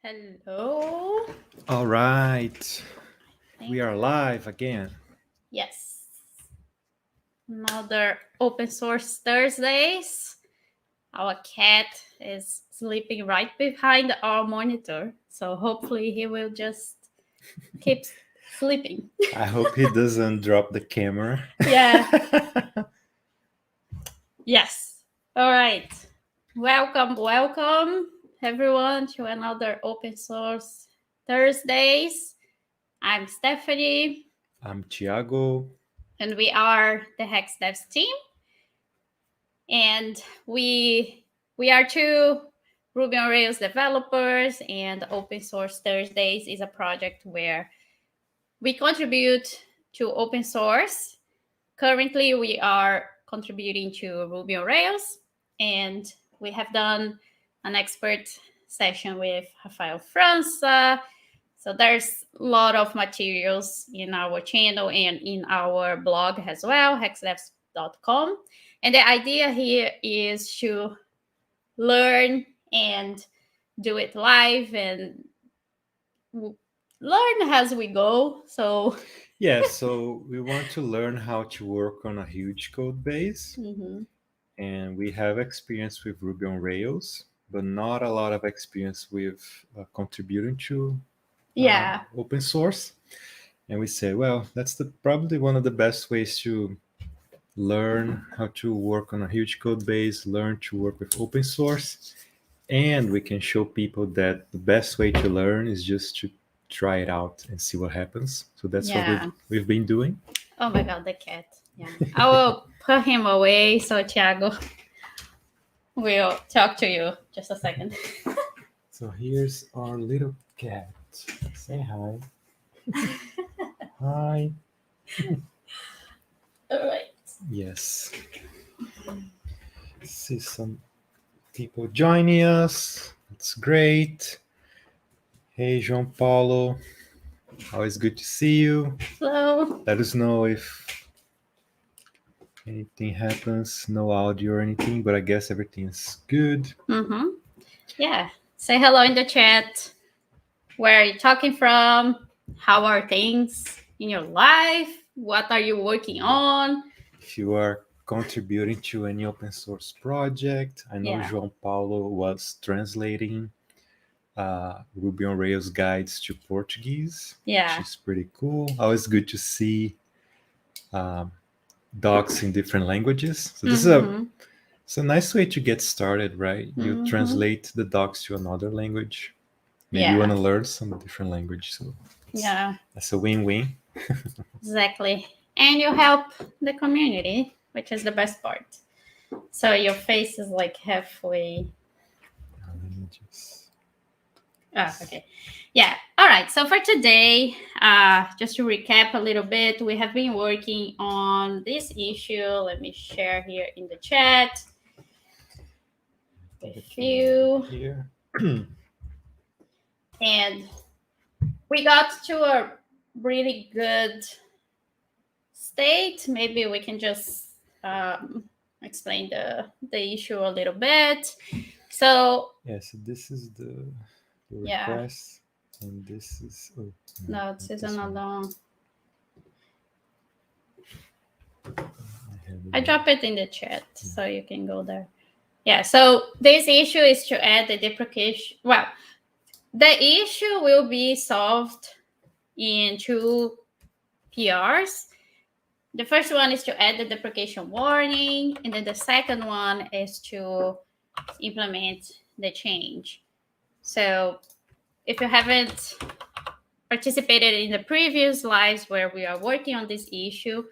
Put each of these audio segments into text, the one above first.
Hello. All right, we Thank are you. live again. Yes. Another open source Thursdays. Our cat is sleeping right behind our monitor. So hopefully he will just keep sleeping. I hope he doesn't drop the camera. Yeah. Yes. All right. Welcome everyone to another open source Thursdays. I'm Stephanie I'm Thiago. and we are the Hex Devs team. And we are two Ruby on Rails developers, and Open Source Thursdays is a project where we contribute to open source. Currently, we are contributing to Ruby on Rails, and we have done an expert session with Rafael França. So there's a lot of materials in our channel and in our blog as well, hexdevs.com. And the idea here is to learn and do it live and learn as we go. So, Yeah, so we want to learn how to work on a huge code base, and we have experience with Ruby on Rails, but not a lot of experience with contributing to yeah, open source. And we say, well, that's probably one of the best ways to learn how to work on a huge code base, learn to work with open source, and we can show people that the best way to learn is just to try it out and see what happens. So that's what we've yeah. we've been doing. Oh my God, the cat. Yeah. I will put him away so Thiago will talk to you. Just a second. So here's our little cat. Say hi. Hi. All right. Yes. See some people joining us. It's great. Hey, João Paulo. Always good to see you. Hello. Let us know if anything happens, no audio or anything, but I guess everything's good. Mm-hmm. Yeah. Say hello in the chat. Where are you talking from? How are things in your life? What are you working on? If you are contributing to any open source project, I know Yeah. João Paulo was translating Ruby on Rails guides to Portuguese, which Yeah. is pretty cool. Always good to see docs in different languages. So this is Mm-hmm. it's a nice way to get started, right? You Mm-hmm. translate the docs to another language. Maybe you want Yeah. to learn some different language, so Yeah. that's a win-win. Exactly. And you help the community, which is the best part. So your face is like halfway. Let me just... Ah, okay. Yeah. All right. So for today, just to recap a little bit, we have been working on this issue. Let me share here in the chat with you. Here. And we got to a really good state. Maybe we can just explain the issue a little bit. So Yeah, so this is the yeah, request, and this is no, this is another one. I drop it in the chat so you can go there. Yeah, so this issue is to add the deprecation. Well, the issue will be solved in two PRs. The first one is to add the deprecation warning, and then the second one is to implement the change. So if you haven't participated in the previous lives where we are working on this issue,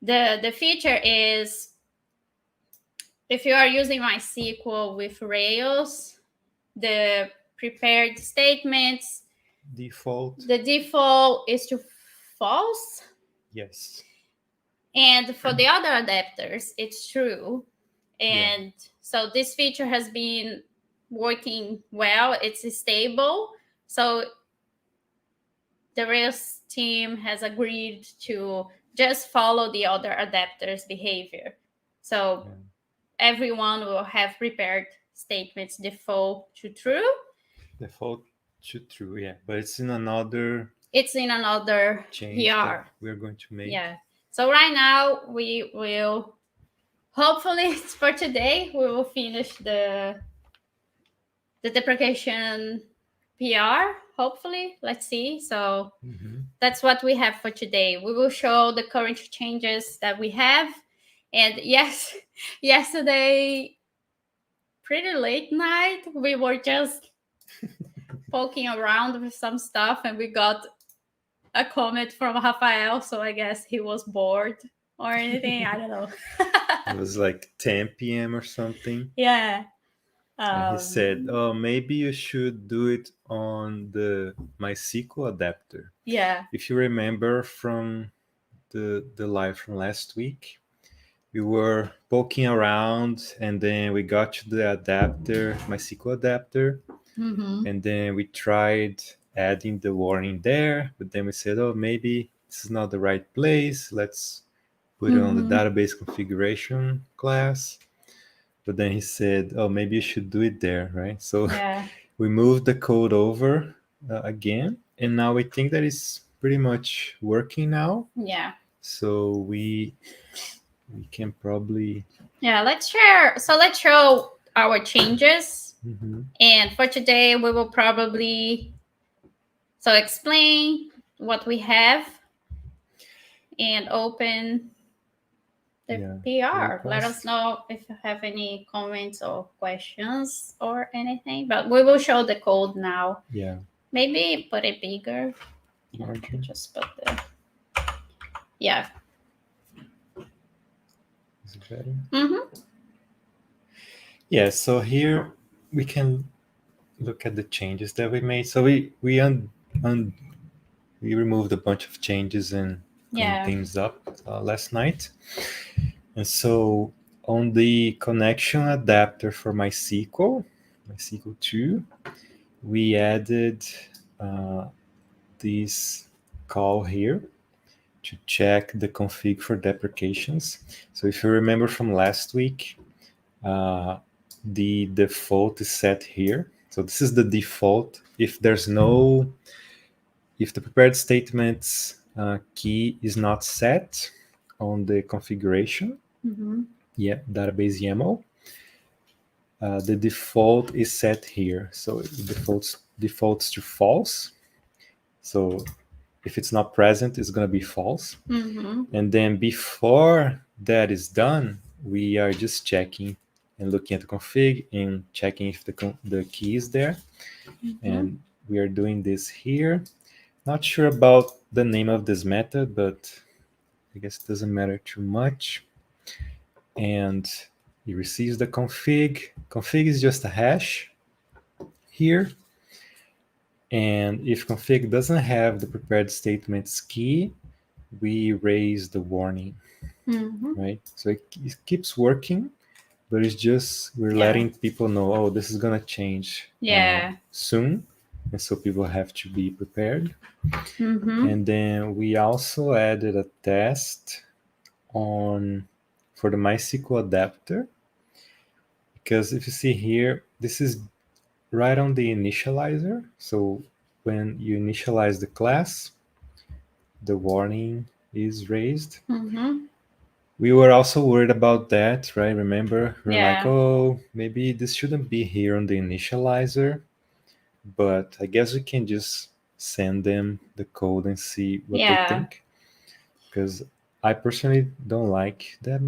the feature is if you are using MySQL with Rails, the prepared statements, default. the default is to false. Yes. And for the other adapters, it's true. And so this feature has been working well. It's stable. So the Rails team has agreed to just follow the other adapters' behavior. So everyone will have prepared statements default to true. Default to true, yeah, but it's in another It's in another change that PR. we're going to make. Yeah. So right now we will, hopefully for today, we will finish the deprecation PR. Hopefully, let's see. So that's what we have for today. We will show the current changes that we have. And yes, yesterday, pretty late night, we were just poking around with some stuff and we got a comment from Rafael. So I guess he was bored or anything. I don't know. It was like 10 p.m. or something. Yeah. And he said, "Oh, maybe you should do it on the MySQL adapter." Yeah. If you remember from the live from last week, we were poking around, and then we got to the adapter, MySQL adapter, and then we tried adding the warning there, but then we said, "Oh, maybe this is not the right place. Let's put it on the database configuration class." But then he said, "Oh, maybe you should do it there, right?" So Yeah. we moved the code over again, and now we think that it's pretty much working now. Yeah. So we can probably Let's share. So let's show our changes. And for today, we will probably explain what we have and open the PR. Let us know if you have any comments or questions or anything. But we will show the code now. Yeah. Maybe put it bigger. Larger. Just put the. Yeah. Is it better? Yeah. So here we can look at the changes that we made. So we removed a bunch of changes and cleaned things up last night. And so on the connection adapter for MySQL 2, we added this call here to check the config for deprecations. So if you remember from last week, the default is set here. So this is the default. If the prepared statements key is not set on the configuration, database YAML, the default is set here. So it defaults to false. So if it's not present, it's going to be false. And then before that is done, we are just checking and looking at the config and checking if the key is there. And we are doing this here. Not sure about the name of this method, but I guess it doesn't matter too much. And it receives the config. Config is just a hash here. And if config doesn't have the prepared statements key, we raise the warning, right? So it keeps working, but it's just we're letting people know, oh, this is gonna change soon, and so people have to be prepared. And then we also added a test for the MySQL adapter, because if you see here, this is right on the initializer. So when you initialize the class, the warning is raised. We were also worried about that, right? Remember, we're like, oh, maybe this shouldn't be here on the initializer, but I guess we can just send them the code and see what they think. Because I personally don't like that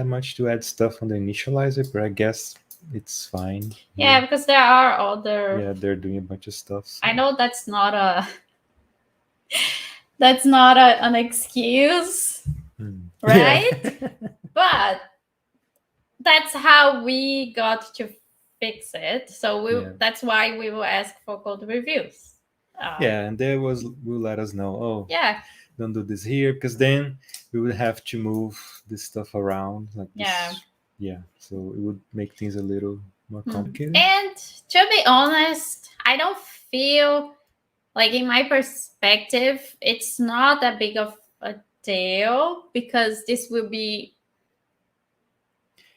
much to add stuff on the initializer, but I guess it's fine. Yeah, because there are other. Yeah, they're doing a bunch of stuff. So. I know that's not an excuse, right? But that's how we got to fix it. So that's why we will ask for code reviews. And will let us know. Oh, don't do this here, because then we would have to move this stuff around like this. So it would make things a little more complicated. And to be honest, I don't feel like, in my perspective, it's not that big of a deal, because this will be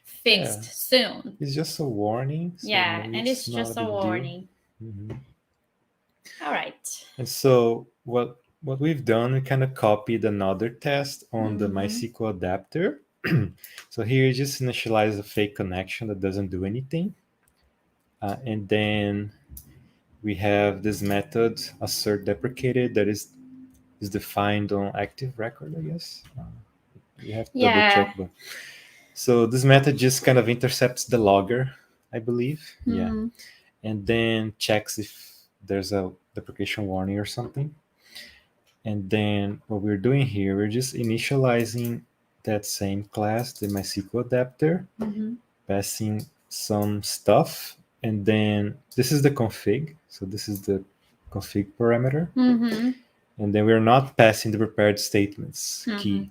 fixed soon. It's just a warning. So and it's just a warning. All right. And so what we've done, we kind of copied another test on the MySQL adapter. So here you just initialize a fake connection that doesn't do anything. And then we have this method assert deprecated that is defined on active record, I guess. You have to double Yeah. check, but so this method just kind of intercepts the logger, I believe. Yeah. Mhm. And then checks if there's a deprecation warning or something. And then what we're doing here, we're just initializing that same class, the MySQL adapter, Mhm. passing some stuff. And then this is the config. So this is the config parameter. Mhm. And then we're not passing the prepared statements key. Mhm.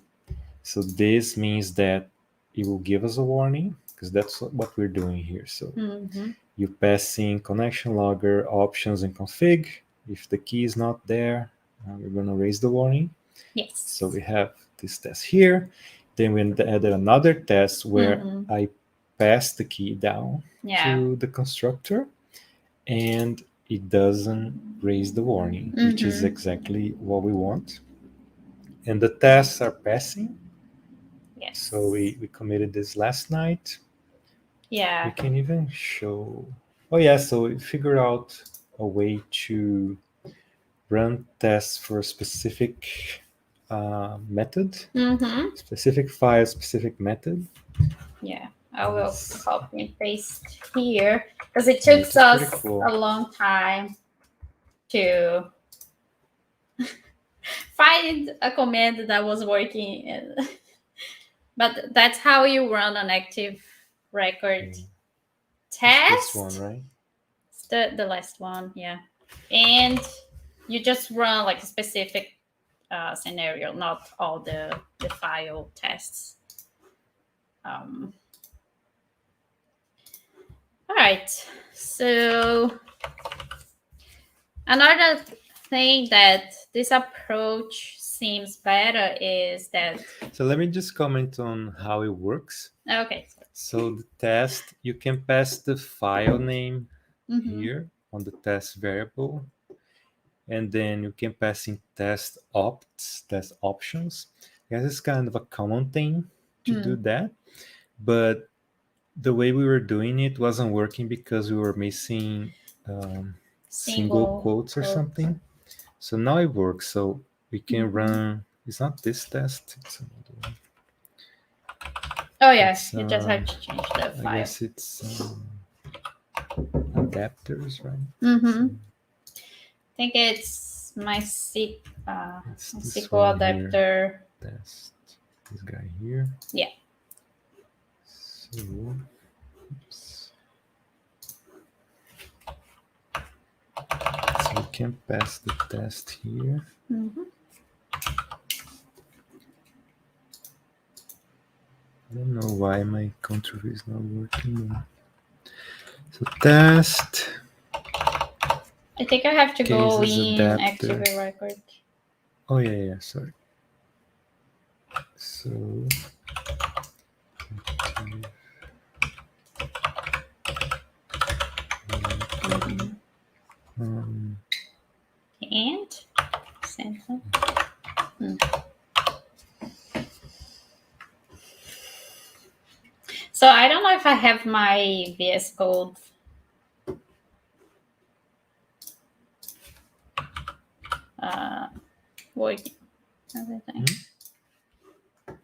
So this means that it will give us a warning because that's what we're doing here. So Mhm. you pass in connection logger, options, and config. If the key is not there, we're going to raise the warning. Yes. So we have this test here. Then we added another test where Mhm. I pass the key down Yeah. to the constructor and it doesn't raise the warning, which is exactly what we want. And the tests are passing. Yes. So we committed this last night. Yeah. We can even show. Oh yeah, so we figured out a way to run tests for a specific method, Mhm. specific file, specific method. Yeah. I will Yes. copy and paste here because it Yeah, took which is pretty us cool. a long time to find a command that was working. But that's how you run an active record test. It's this one, right? It's the last one, yeah. And you just run like a specific scenario, not all the file tests. All right. So another thing that this approach seems better is that. So let me just comment on how it works. Okay. So the test, you can pass the file name here on the test variable, and then you can pass in test options. I guess it's kind of a common thing to do that, but the way we were doing it wasn't working because we were missing single quotes or something. So now it works. So we can run. It's not this test. It's another one. Oh yeah, you just have to change the file. I guess it's adapters, right? I think it's MySQL adapter. Test this guy here. Yeah. So, oops. So we can pass the test here. I don't know why my control is not working. So test. I think I have to go in adapter. active record. Oh yeah, sorry. So and center. So I don't know if I have my VS Code working. Everything.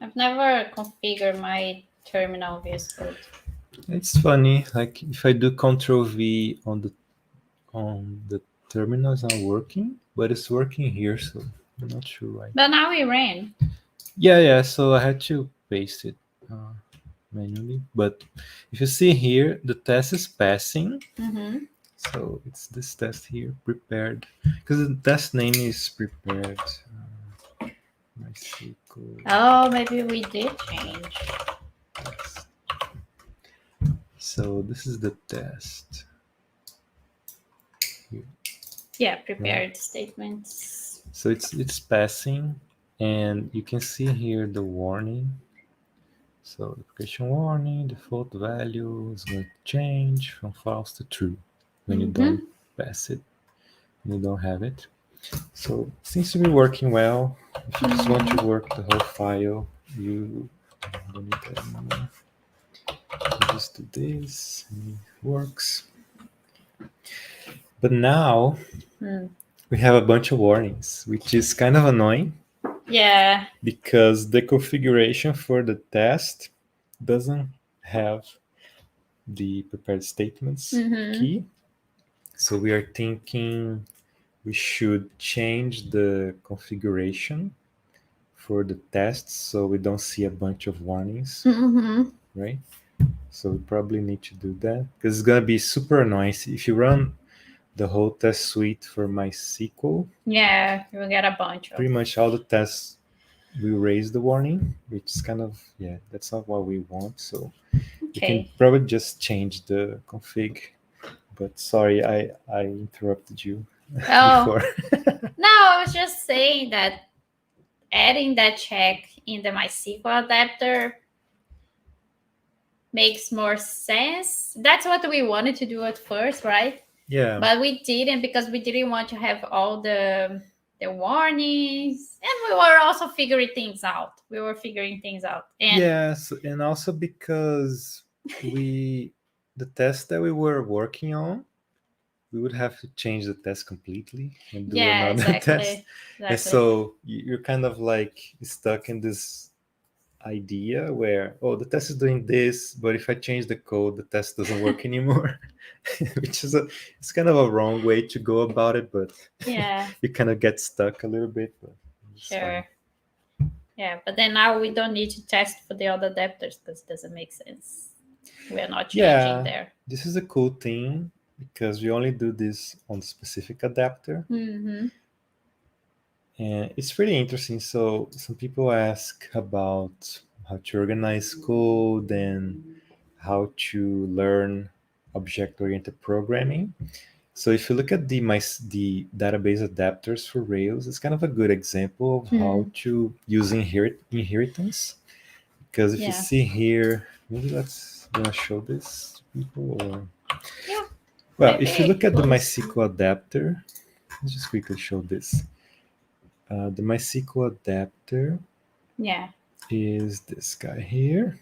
I've never configured my terminal VS Code. It's funny. Like if I do Control V on the terminal, it's not working, but it's working here. So I'm not sure why. But now it ran. Yeah. So I had to paste it manually. But if you see here, the test is passing. So it's this test here, prepared, because the test name is prepared. MySQL. Oh, maybe we did change. Test. So this is the test. Here. Yeah, prepared statements. So it's passing, and you can see here the warning. So deprecation warning, default value is going to change from false to true when you don't pass it. You don't have it. So it seems to be working well. If you just want to work the whole file, you don't need that anymore. You just do this and it works. But now we have a bunch of warnings, which is kind of annoying. Yeah. Because the configuration for the test doesn't have the prepared statements key. So we are thinking we should change the configuration for the tests so we don't see a bunch of warnings, right? So we probably need to do that because it's going to be super annoying. If you run the whole test suite for MySQL, yeah, you will get a bunch of. Pretty much all the tests will raise the warning, which is kind of, that's not what we want. So you can probably just change the config. But sorry, I interrupted you before. No, I was just saying that adding that check in the MySQL adapter makes more sense. That's what we wanted to do at first, right? Yeah. But we didn't because we didn't want to have all the warnings, and we were also figuring things out. And yes, and also because the test that we were working on, we would have to change the test completely and do another test. And so you're kind of like stuck in this idea where, the test is doing this, but if I change the code, the test doesn't work anymore. Which is it's kind of a wrong way to go about it, but you kind of get stuck a little bit. But sure. Yeah, but then now we don't need to test for the other adapters because it doesn't make sense. We're not changing there. This is a cool thing because we only do this on the specific adapter. And it's really interesting. So some people ask about how to organize code and how to learn object-oriented programming. So if you look at the database adapters for Rails, it's kind of a good example of how to use inheritance. Because if you see here, maybe let's show this to people. Or... Yeah. Well, if you look at the MySQL adapter, let's just quickly show this. The MySQL adapter is this guy here.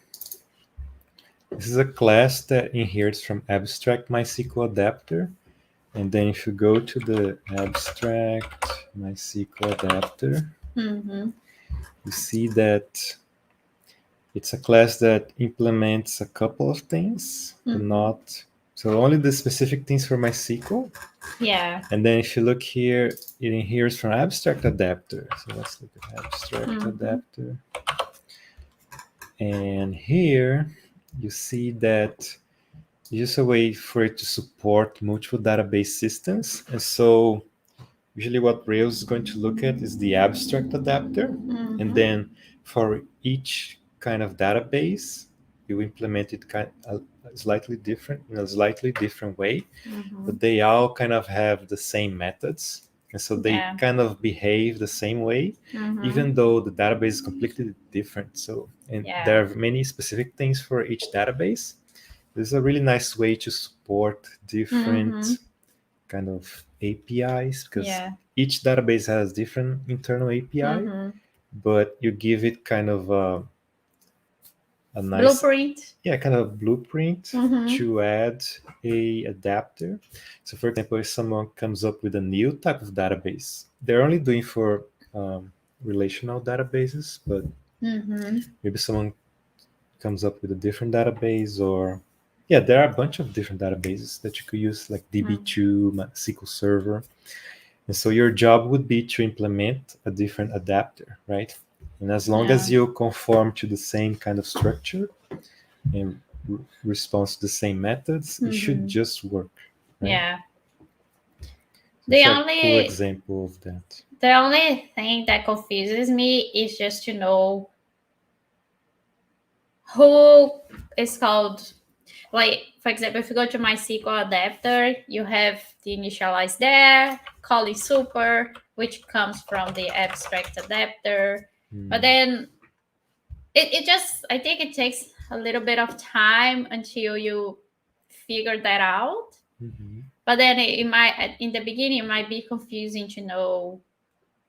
This is a class that inherits from abstract MySQL adapter. And then if you go to the abstract MySQL adapter, you see that it's a class that implements a couple of things, but not... So only the specific things for MySQL. Yeah. And then if you look here, it inherits from abstract adapter. So let's look at abstract adapter. And here you see that it's just a way for it to support multiple database systems. And so usually what Rails is going to look at is the abstract adapter. And then for each kind of database, you implement it slightly different in a slightly different way. But they all kind of have the same methods. And so they kind of behave the same way, even though the database is completely different. So, and there are many specific things for each database. This is a really nice way to support different kind of APIs, because each database has different internal API, but you give it kind of a nice blueprint. Kind of blueprint to add a adapter. So for example, if someone comes up with a new type of database, they're only doing for relational databases, but maybe someone comes up with a different database, or there are a bunch of different databases that you could use, like DB2, SQL Server. And so your job would be to implement a different adapter, right? And as long as you conform to the same kind of structure and respond to the same methods, it should just work. Right? Yeah. That's a cool example of that. The only thing that confuses me is just to know who is called, like, for example, if you go to MySQL adapter, you have the initialize there, calling super, which comes from the abstract adapter. But then it just, I think it takes a little bit of time until you figure that out. But then it might, in the beginning, it might be confusing to know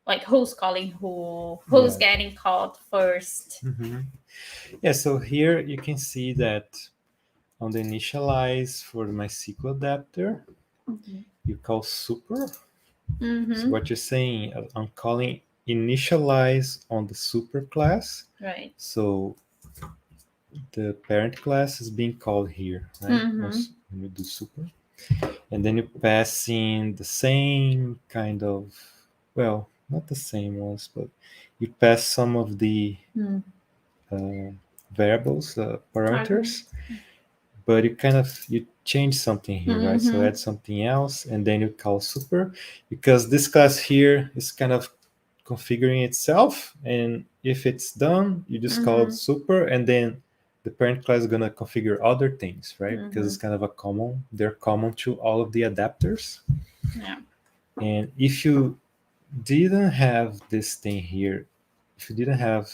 like who's calling who's Yeah. getting called first. Mhm. Yeah, so here you can see that on the initialize for the MySQL adapter, you call super. So what you're saying, I'm calling initialize on the super class. Right. So the parent class is being called here, right? When you do super. And then you pass in the same kind of, well, not the same ones, but you pass some of the variables, parameters, but you change something here, right? So add something else, and then you call super, because this class here is kind of configuring itself, and if it's done, you just call it super, and then the parent class is gonna configure other things, right? Because it's kind of they're common to all of the adapters. Yeah. And if you didn't have this thing here, if you didn't have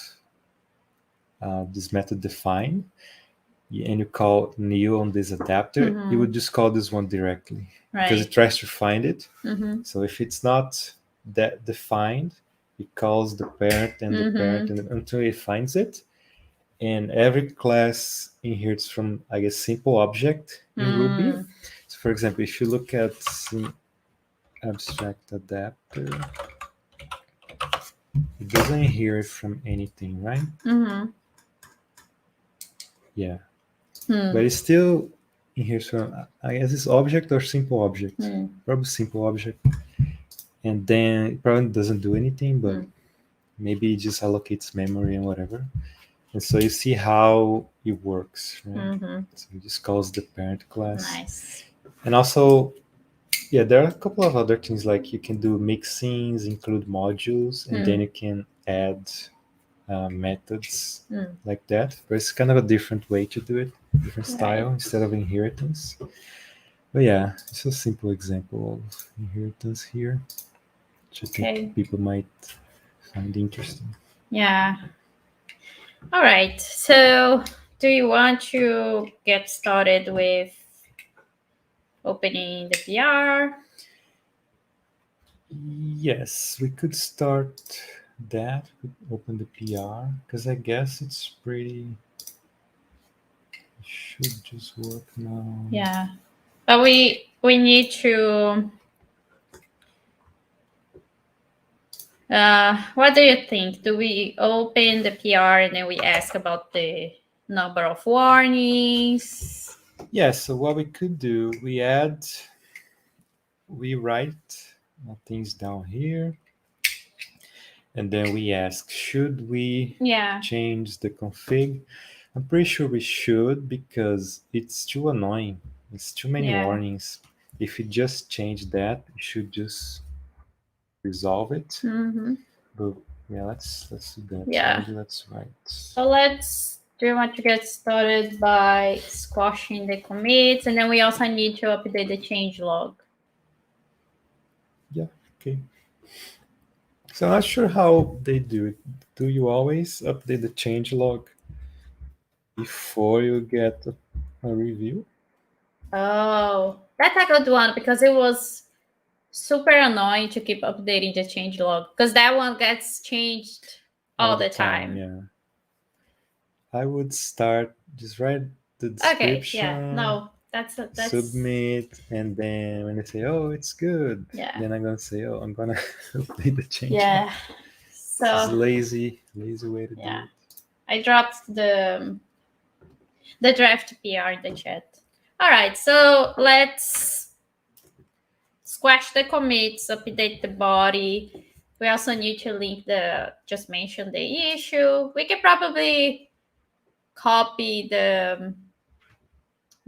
this method defined, and you call new on this adapter, you would just call this one directly, because it tries to find it. So if it's not that defined, it calls the parent and the parent until it finds it. And every class inherits from, I guess, simple object in Ruby. So for example, if you look at abstract adapter, it doesn't inherit from anything, right? Yeah. But it's still inherits from, I guess it's object or simple object. Probably simple object. And then it probably doesn't do anything, but maybe it just allocates memory and whatever. And so you see how it works, right? So it just calls the parent class. Nice. And also, yeah, there are a couple of other things, like you can do mixins, include modules, and then you can add methods like that. But it's kind of a different way to do it, different style instead of inheritance. But yeah, it's a simple example of inheritance here, which I think people might find interesting. Yeah. All right. So, do you want to get started with opening the PR? Yes, we could start that. We could open the PR, because I guess it's pretty. It should just work now. Yeah. But we need to. What do you think? Do we open the PR and then we ask about the number of warnings? Yeah, so what we could do, we write things down here, and then we ask, should we change the config? I'm pretty sure we should, because it's too annoying. It's too many warnings. If you just change that, you should just resolve it. But yeah, let's do that. Yeah. So let's write. So do you want to get started by squashing the commits, and then we also need to update the change log. Yeah, okay. So I'm not sure how they do it. Do you always update the change log before you get a review? Oh, that's a good one, because it was super annoying to keep updating the change log, because that one gets changed all the time. Yeah. I would start, just write the description. Okay, yeah, no, that's submit, and then when they say, oh, it's good, then I'm gonna say, oh, I'm gonna update the change. Yeah. So it's a lazy way to do it. I dropped the draft PR in the chat. All right, so let's squash the commits, update the body. We also need to link just mention the issue. We can probably copy the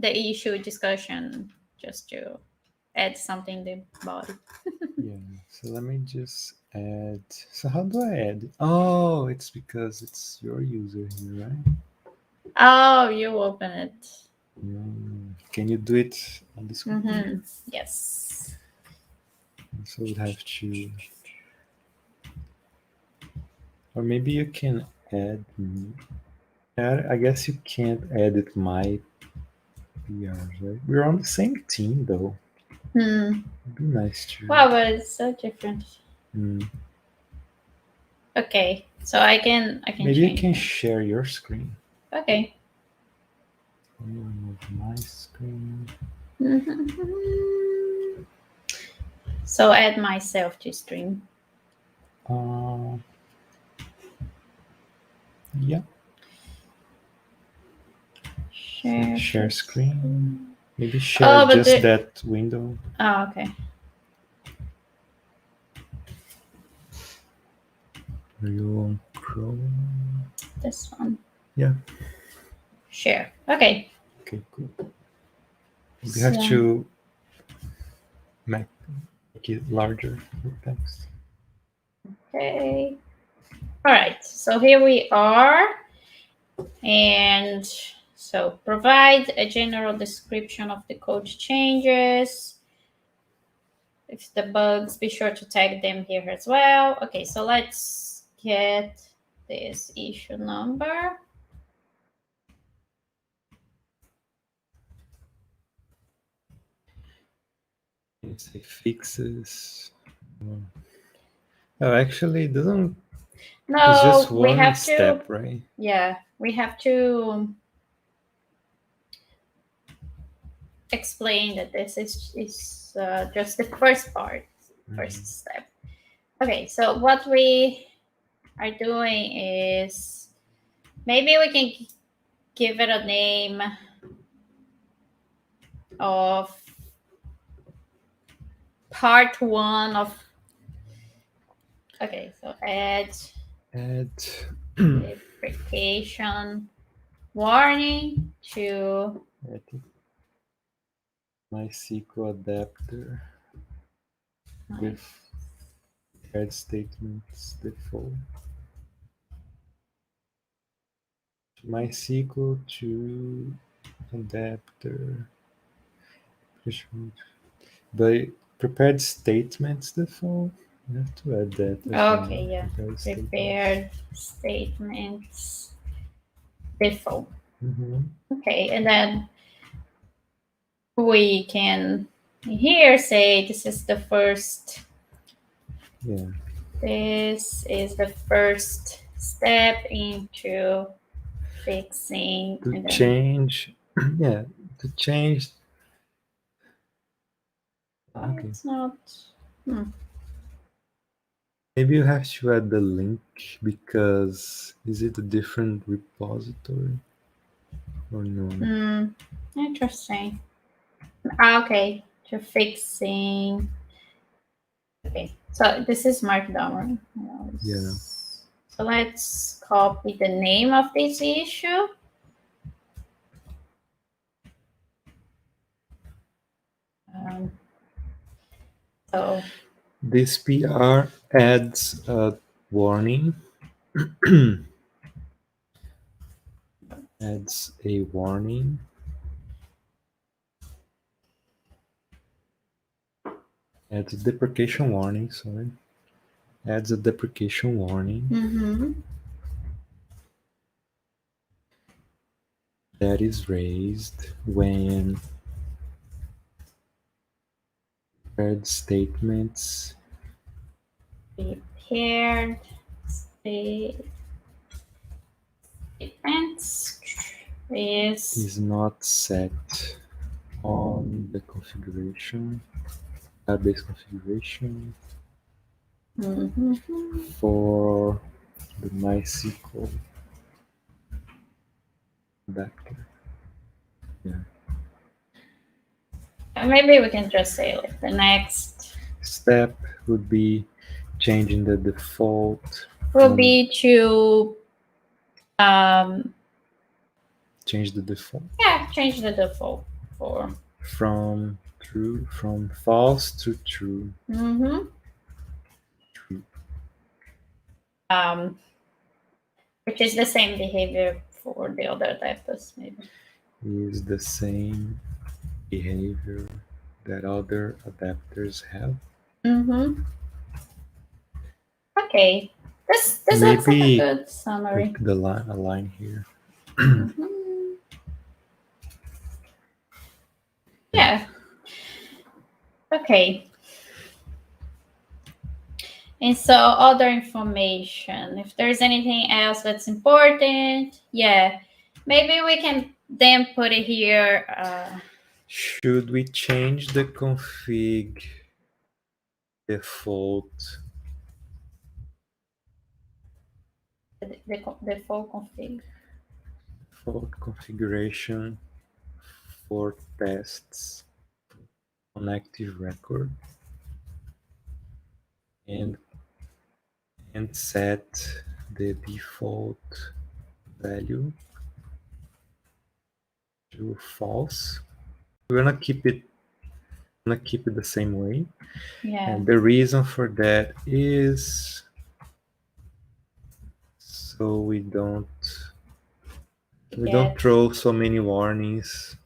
issue discussion just to add something in the body. Yeah, so let me just add. So how do I add? Oh, it's because it's your user here, right? Oh, you open it. Can you do it on this one? Yes. So we'd have to, or maybe you can add. I guess you can't edit my PRs, right? We're on the same team, though. Hmm. It'd be nice to. Wow, but it's so different. Mm. Okay, so I can Maybe I change can it. share your screen. Okay. Let me remove my screen. So add myself to stream. Yeah. Share screen. Maybe share just that window. Oh, okay. Are you on Chrome? This one. Yeah. Share. Okay. Okay, cool. You have to make it larger. Thanks. Okay. All right. So here we are. And so provide a general description of the code changes. If the bugs, be sure to tag them here as well. Okay, so let's get this issue number. Say fixes. Oh, actually, it doesn't. No, it's just we one have step, to. right? Yeah, we have to explain that this is just the first part, first step. Okay, so what we are doing is maybe we can give it a name of part one of. Okay, so add deprecation warning to MySQL adapter. Add statements default. MySQL to adapter. But prepared statements default. You have to add that. Okay, yeah. Prepared statements default. Okay, and then we can here say this is the first. Yeah. This is the first step into fixing. To change. Yeah. To change. Okay. It's not. Maybe you have to add the link because is it a different repository or no? Interesting. Okay, to fixing. Okay, so this is Markdown. Yeah. So let's copy the name of this issue. So this PR adds a warning. Adds a warning. Adds a deprecation warning, sorry. Adds a deprecation warning. That is raised when prepared statements is not set on the configuration, database configuration for the MySQL adapter. Yeah. Maybe we can just say like the next step would be changing the default. Will be to change the default. Yeah, change the default for from false to true. True. Which is the same behavior for the other adapters, maybe. Is the same behavior that other adapters have. Okay, this looks like a good summary. A line here. Yeah. Okay. And so other information, if there's anything else that's important, yeah, maybe we can then put it here. Should we change the config default? The full config. Default configuration for tests on active record and set the default value to false. We're gonna keep it the same way. Yeah. And the reason for that is so we don't throw so many warnings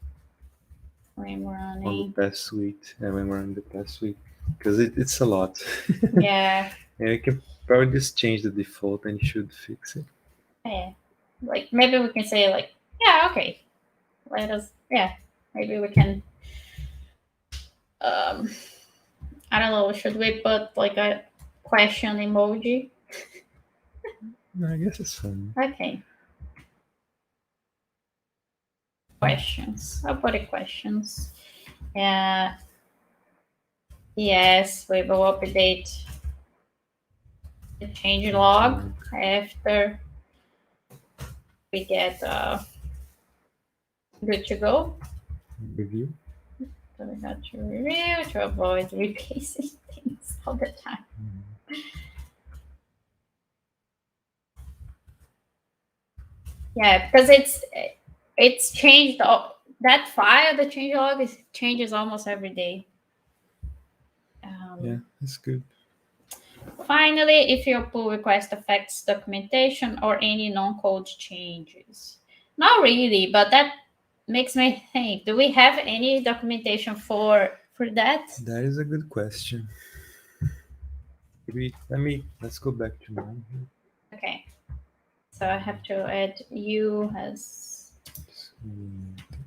when we're on running. the test suite and when we're in the test suite, because it's a lot. Yeah. And we can probably just change the default and it should fix it. Yeah. Like maybe we can say like, yeah, okay. Let us, yeah. Maybe we can I don't know, should we put like a question emoji? I guess it's fine. Okay. Questions. I'll put it questions. Yes, we will update the change log after we get good to go. Review. So we have to review to avoid replacing things all the time. Yeah, because it's changed. That file, the change log, changes almost every day. Yeah, that's good. Finally, if your pull request affects documentation or any non-code changes. Not really, but that makes me think, do we have any documentation for that? That is a good question. Let's go back to mine here. Okay. So I have to add you as.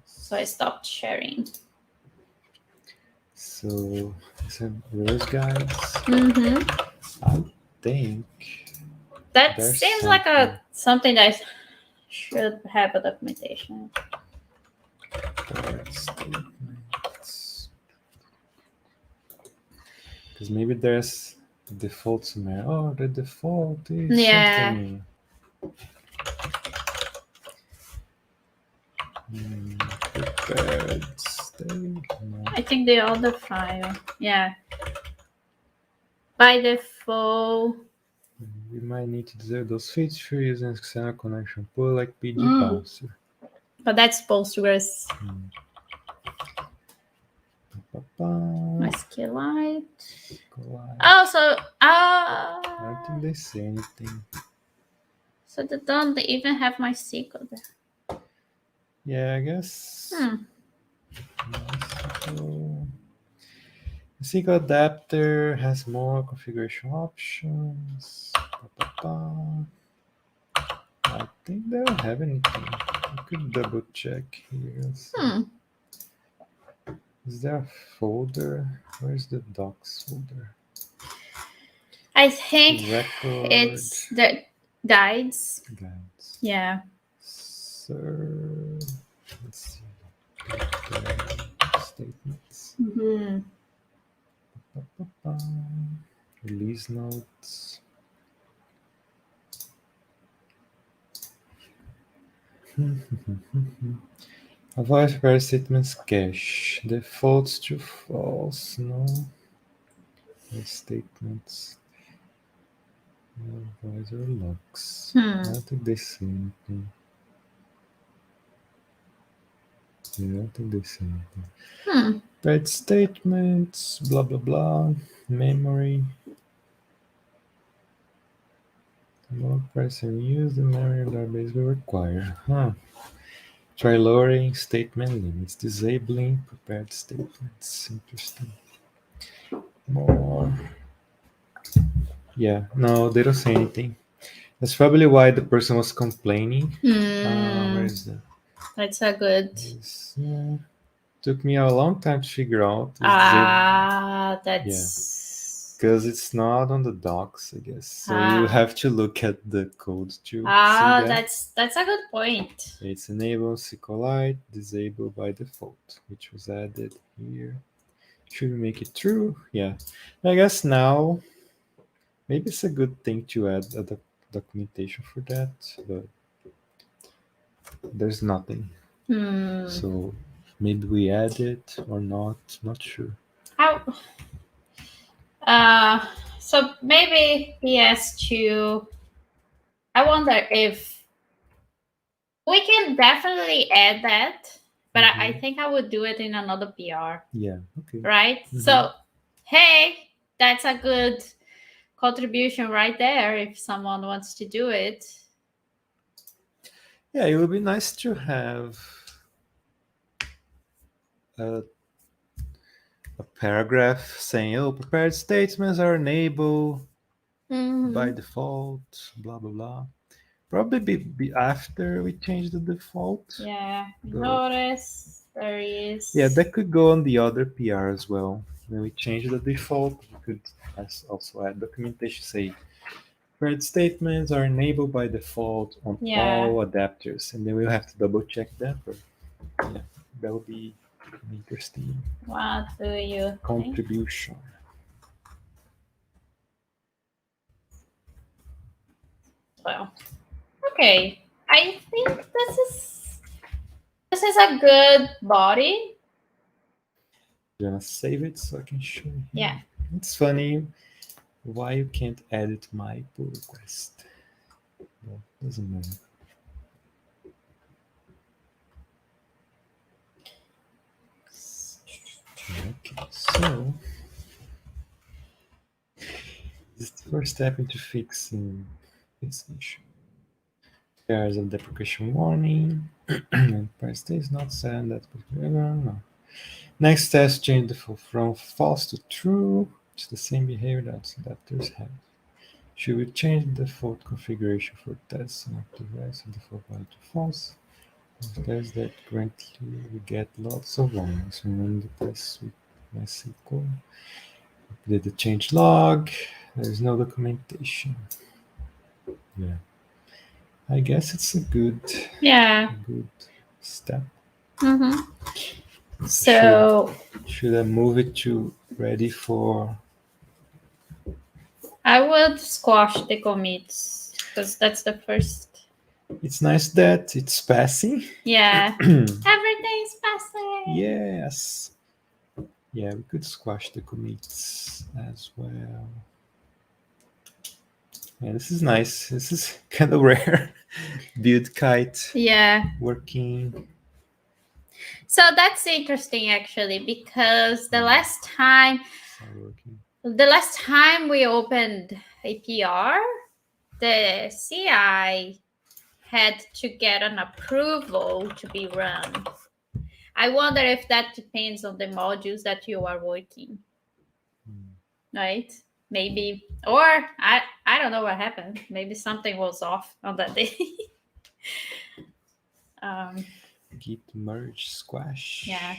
So I stopped sharing. So those guys. I think that seems like something that should have a documentation. Because maybe there's default somewhere. Oh, the default is something. Prepared state. No. I think the other file. Yeah. By default. We might need to do those features using external connection pull like PG bouncer. But that's Postgres. MySQL. Oh, so I don't think they say anything. So they don't even have MySQL there. Yeah, I guess. MySQL adapter has more configuration options. I think they don't have anything. I could double check here. Is there a folder? Where's the docs folder? I think it's the guides. Yeah. Sir, let's see. Statements. Release notes. Avoid prior statements cache. Defaults to false. No. Statements. Advisor logs. I don't think they say anything. Yeah, I don't think they say anything. Bad statements, blah blah blah. Memory. More pressing use the memory database will require. Try lowering statement limits, disabling prepared statements. Interesting. More. Yeah, no, they don't say anything. That's probably why the person was complaining. Where is that? That's a good. Took me a long time to figure out. That's Because it's not on the docs, I guess. So you have to look at the code to see that. That's a good point. It's enable SQLite, disable by default, which was added here. Should we make it true? Yeah. I guess now maybe it's a good thing to add a documentation for that, but there's nothing. So maybe we add it or not. Not sure. So maybe he has to. I wonder if we can definitely add that, but I think I would do it in another PR. Yeah. Okay. Right. So, hey, that's a good contribution right there. If someone wants to do it. Yeah, it would be nice to have a paragraph saying, "Oh, prepared statements are enabled by default." Blah blah blah. Probably be after we change the default. Yeah. Notice there is. Yeah, that could go on the other PR as well. When we change the default, we could also add documentation say prepared statements are enabled by default on all adapters, and then we'll have to double check that. But yeah, that would be interesting. What do you contribution? Well, okay. I think this is a good body. I'm gonna save it so I can show you. Yeah. It's funny why you can't edit my pull request. Well, doesn't matter. Okay, so this is the first step into fixing this issue. There's a deprecation warning. And price is not set. That's no. Next test, change default from false to true. It's the same behavior that adapters have. Should we change the default configuration for tests and optimize the default value to false? There's that currently we get lots of warnings when running the test with MySQL. Did the change log? There's no documentation. Yeah. I guess it's a good step. So should I move it to ready for? I would squash the commits because that's the first. It's nice that it's passing. Yeah. Everything's passing. Yes. Yeah, we could squash the commits as well. Yeah, this is nice. This is kind of rare. Build kite. Yeah. Working. So that's interesting actually, because the last time we opened a PR, the CI had to get an approval to be run. I wonder if that depends on the modules that you are working. Right? Maybe, or I don't know what happened. Maybe something was off on that day. Git merge squash. Yeah.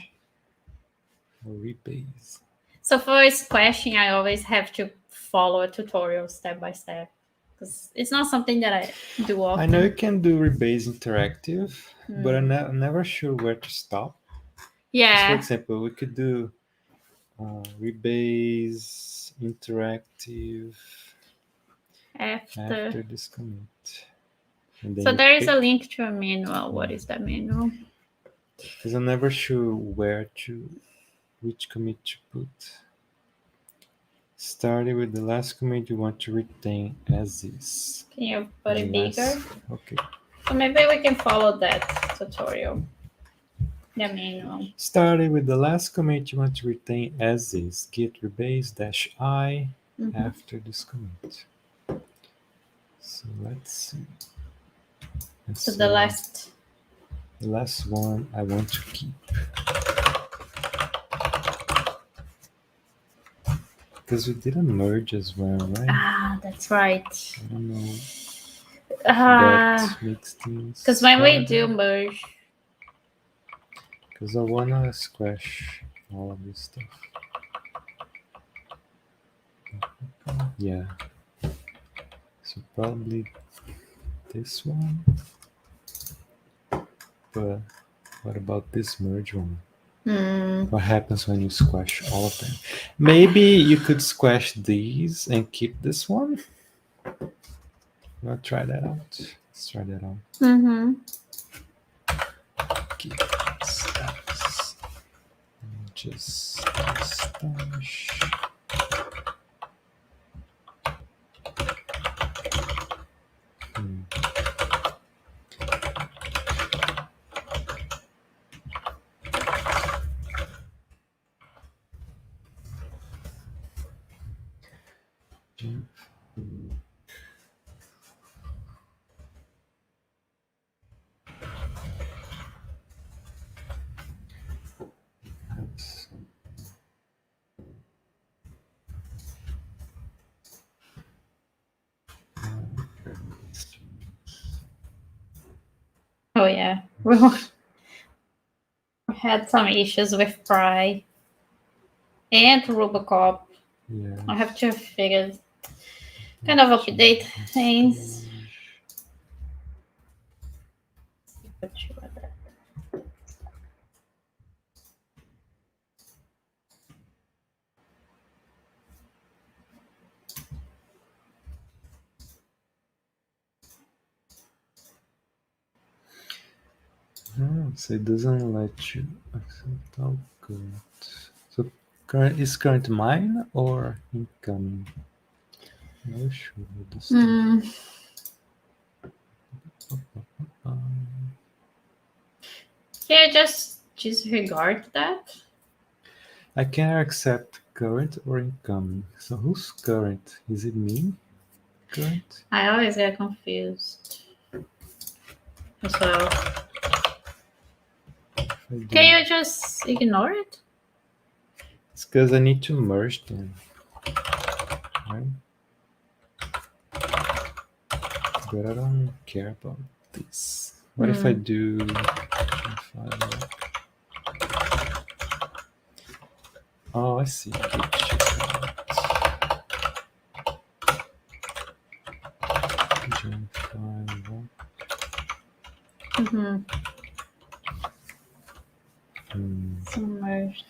Or rebase. So for squashing, I always have to follow a tutorial step by step, because it's not something that I do often. I know you can do rebase interactive, but I'm never sure where to stop. Yeah. For example, we could do rebase interactive after this commit. So there is a link to a manual. What is that manual? Because I'm never sure which commit to put. Starting with the last commit, you want to retain as is. Can you put it bigger? Okay. So maybe we can follow that tutorial. The manual. Starting with the last commit, you want to retain as is. Git rebase -i after this commit. So let's see. So the last one I want to keep. Because we did a merge as well, right? Ah, that's right. I don't know. That makes things. Because when we do merge. because I wanna squash all of this stuff. Yeah. So probably this one. But what about this merge one? What happens when you squash all of them? Maybe you could squash these and keep this one. Wanna try that out? Let's try that out. Mm-hmm. Keep steps. And just stash. Oh yeah, we had some issues with Pry and Robocop. Yeah. I have to figure kind of update things. So it doesn't let you accept output. So is current mine or incoming? No sure. This Can you just disregard that? I can accept current or incoming. So who's current? Is it me? Current? I always get confused as well. Can you just ignore it? It's because I need to merge them. Right? But I don't care about this. What if I do Oh, I see. Submerged.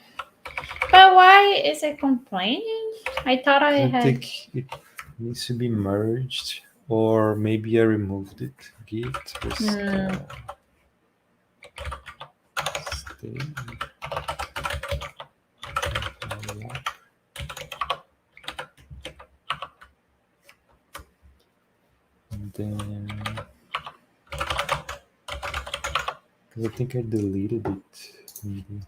But why is it complaining? I thought I had. think it needs to be merged, or maybe I removed it. Git restore. Stay. And then, because I think I deleted it. Maybe.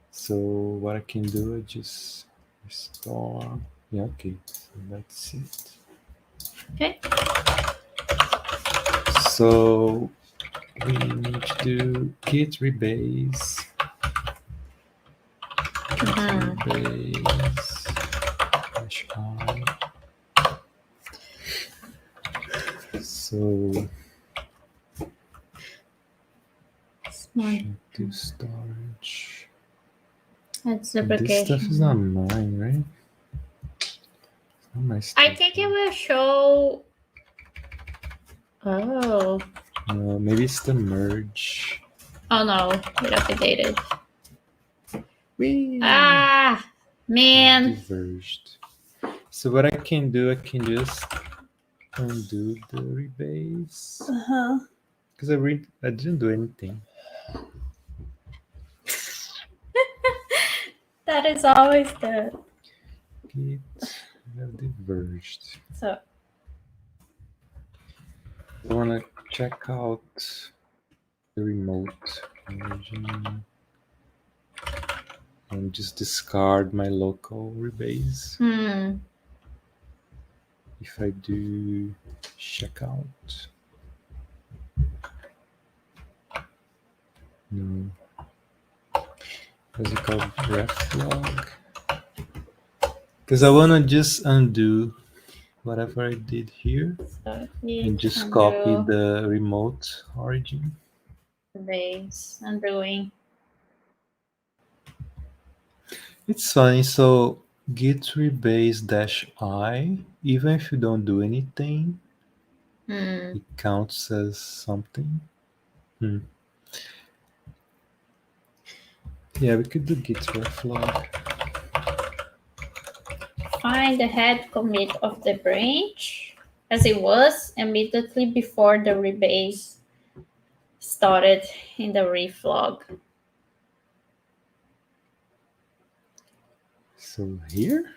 So what I can do, I just restore. Yeah, okay. So that's it. Okay. So we need to do git rebase. Rebase. -I. So to storage. That's This deprecation. stuff is not mine, right? It's not my stuff. I think it will show. Oh. Maybe it's the merge. Oh no, it updated. Whee! Ah, man. Diverged. So what I can do, I can just undo the rebase. Because I didn't do anything. That is always the. Git diverged. So. I want to check out the remote version and just discard my local rebase. If I do checkout, no. What's it called? Ref log. Because I want to just undo whatever I did here and just copy the remote origin. Base undoing. It's funny. So git rebase -I, even if you don't do anything, Hmm. it counts as something. Hmm. Yeah, we could do git reflog. Find the head commit of the branch as it was immediately before the rebase started in the reflog. So here,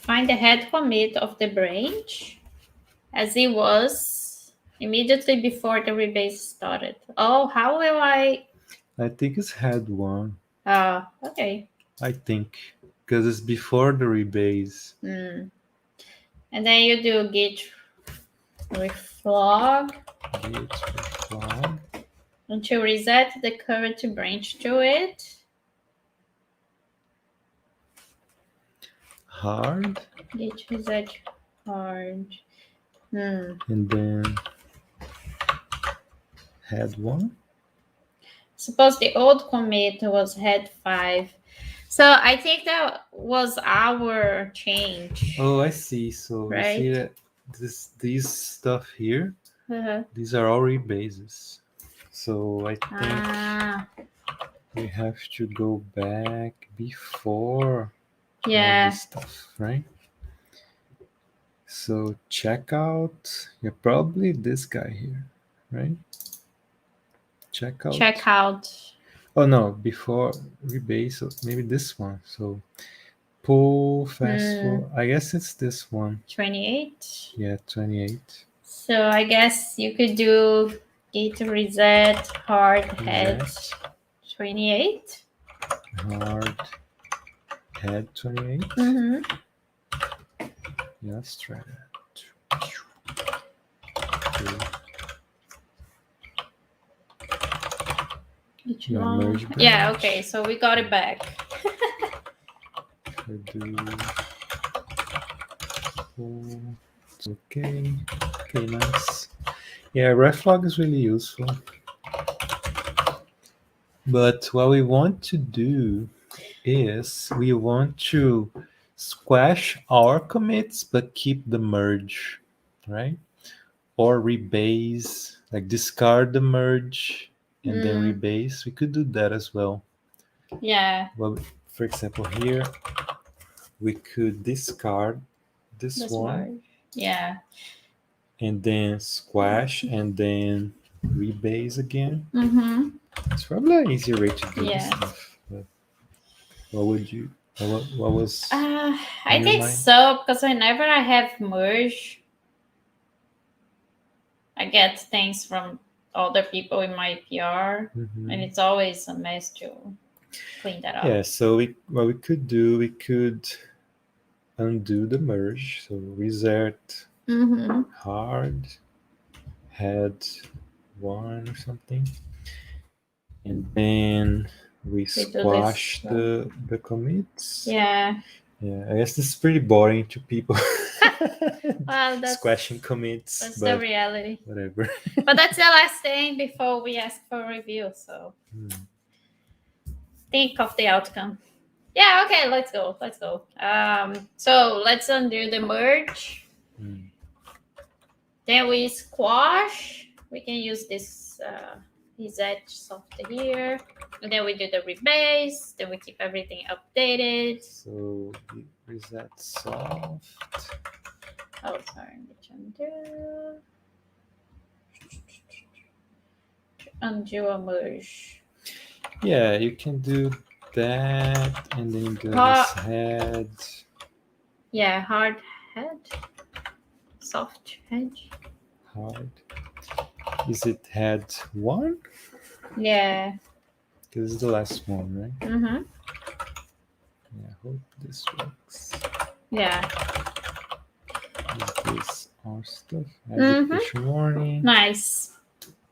Find the head commit of the branch as it was immediately before the rebase started. Oh, how will I? I think it's head one. Okay. I think because it's before the rebase. Hmm. And then you do git reflog Git reflog. until reset the current branch to it. Hard. Git reset hard. And then head one. Suppose the old commit was head 5. So I think that was our change. Oh, I see. So you see Right? that these stuff here, Uh-huh. these are all rebases. So I think we have to go back before all Yeah. this stuff, right? So checkout, yeah, probably this guy here, right? Checkout. Check out. Oh no, before rebase, so maybe this one. So pull fast forward. I guess it's this one. 28. Yeah, 28. So I guess you could do git reset hard head Reset. 28. Hard head 28. Mm-hmm. Yeah, let's try that. Okay. Yeah, okay, so we got it back. I do. Okay. Okay, nice. Yeah, reflog is really useful. But what we want to do is we want to squash our commits but keep the merge, right? Or rebase, like discard the merge and then rebase. We could do that as well. Yeah. Well, for example, here we could discard this one Merge. Yeah. and then squash and then rebase again. Mm-hmm. It's probably an easier way to do this Yeah. stuff. But what would you? What was? I your think mind? so, because whenever I have merge, I get things from other people in my PR, and it's always a mess to clean that up. Yeah, so what we could do, we could undo the merge. So reset hard head one or something, and then we squash the commits. Yeah. Yeah, I guess this is pretty boring to people. Well, that's squashing commits. That's but the reality. Whatever. But that's the last thing before we ask for review. So think of the outcome. Yeah. Okay. Let's go. So let's undo the merge. Then we squash. We can use this reset software here. And then we do the rebase. Then we keep everything updated. So reset soft. Oh, sorry. Undo. Undo a merge. Yeah, you can do that, and then you do this head. Yeah, hard head. Soft head. Hard. Is it head one? Yeah. This is the last one, right? Mm-hmm. Yeah, I hope this works. Yeah. Is this our stuff? Deprecation warning. Nice.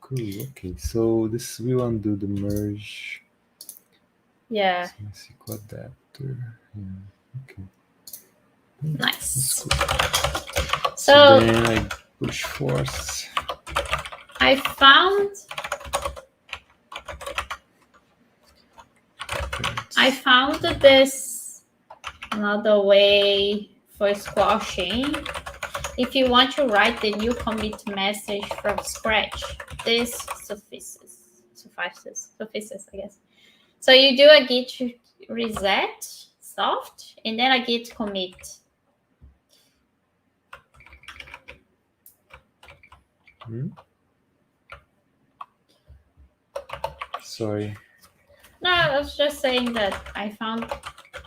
Cool. Okay, so this we want to do the merge. Yeah. MySQL adapter. Yeah. Okay. Nice. Cool. So then I push force. I found I found this another way for squashing. If you want to write the new commit message from scratch, this suffices, I guess. So you do a git reset soft and then a git commit. Sorry. No, I was just saying that I found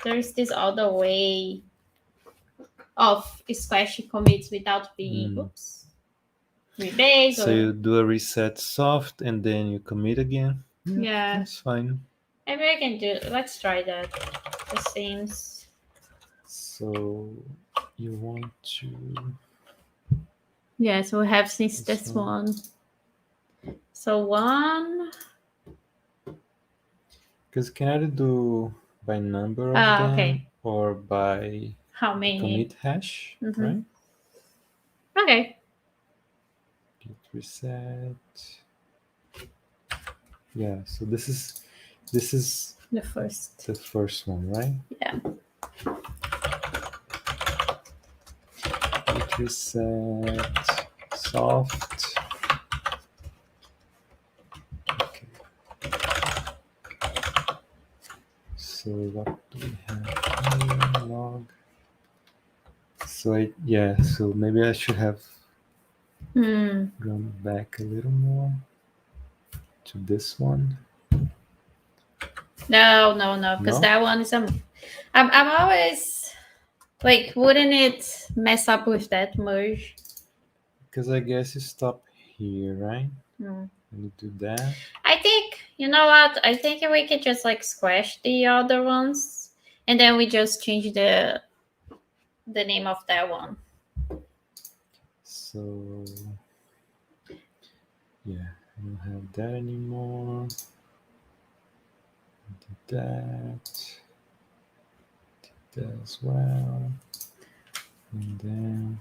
there's this other way of squashing commits without being rebase. So you do a reset soft and then you commit again. Yeah. That's fine. Maybe I can do. Let's try that. It seems. So you want to. Yeah. So we have since this one. So one. Because can either do by number of them Okay. or by How many commit hash, right? Okay. Git reset. Yeah. So this is the first one, right? Yeah. Git reset soft. Okay. So what do we have here? Log. So so maybe I should have gone back a little more to this one. No, because that one is I'm always like, wouldn't it mess up with that merge? Because I guess you stop here, right? And you do that. I think, you know what? I think we could just like squash the other ones and then we just change the name of that one. So yeah, I don't have that anymore. Did that. Did that as well. And then